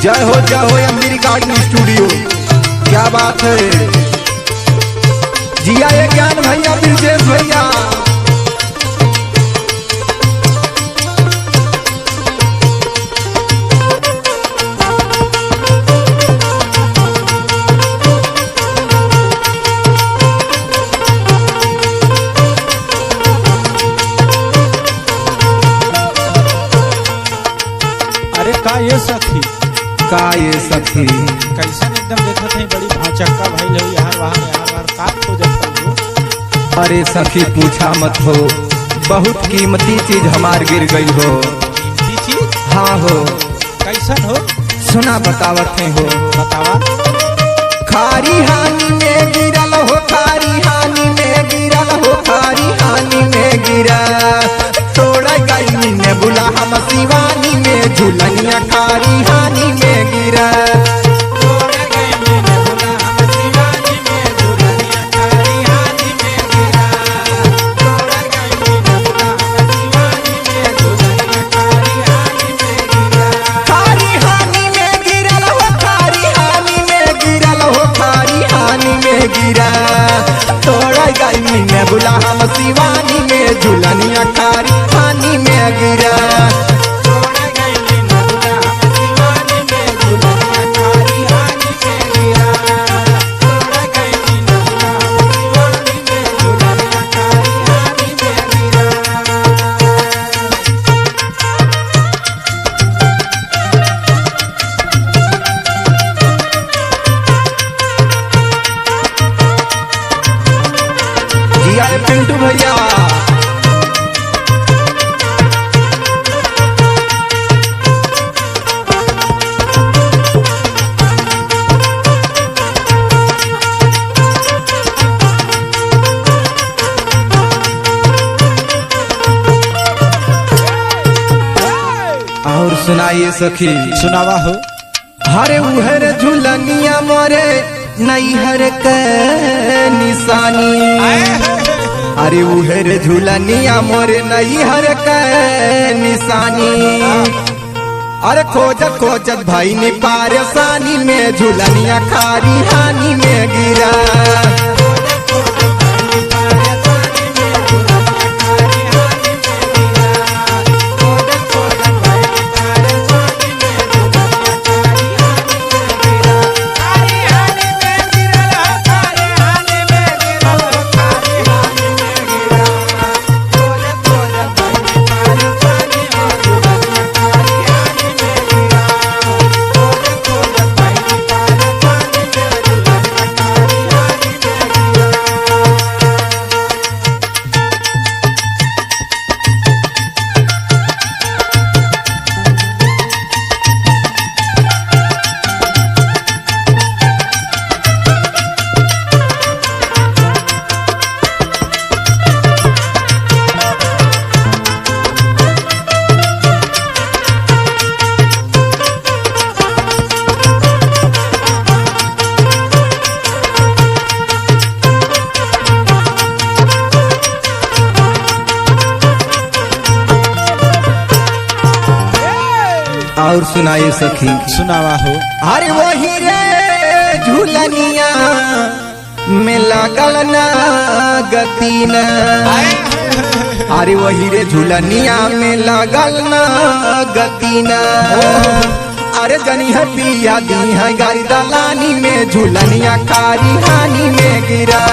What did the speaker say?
जय हो MB recording studio. क्या बात है जिया ये ज्ञान भैया ब्रजेश भैया। अरे का ये सखी कैसा एकदम देखत है बड़ी भाचक्का भाई लो यार वहाँ का खोजत हो। अरे सखी पूछा मत हो, बहुत कीमती चीज हमार गिर गई हो। कीमती चीज? हाँ हो। कैसन हो? सुना बतावत है हो। बतावा। खारी हानि में गिरल हो, खारी हानि में गिरल हो, खारी हानि में गिरा तोड़ गई ने बुला हम शिवानी में झुलनिया खारी हानि में गिरा। बुला हम शिवानी में झुलनिया खारी पानी में गिरा। पिंटू भैया और सुनाइए सखी। सुनावा हो। हरे उहर झुलनिया मोरे नैहर के निशानी। अरे उहर झुलनिया मोरे नैहर के निशानी। अरे खोजत खोजत भाई ने पारसानी में झुलनिया खारी हानि में गिरा। और सुनाइए सखी। सुनावा हो। अरे वही रे झुलनिया में लागल ना गती न। अरे वही रे झुलनिया में लागल ना गती न। अरे जनी है पिया दी है गाड़ी दलानी में झुलनिया खारी हानि में गिरा।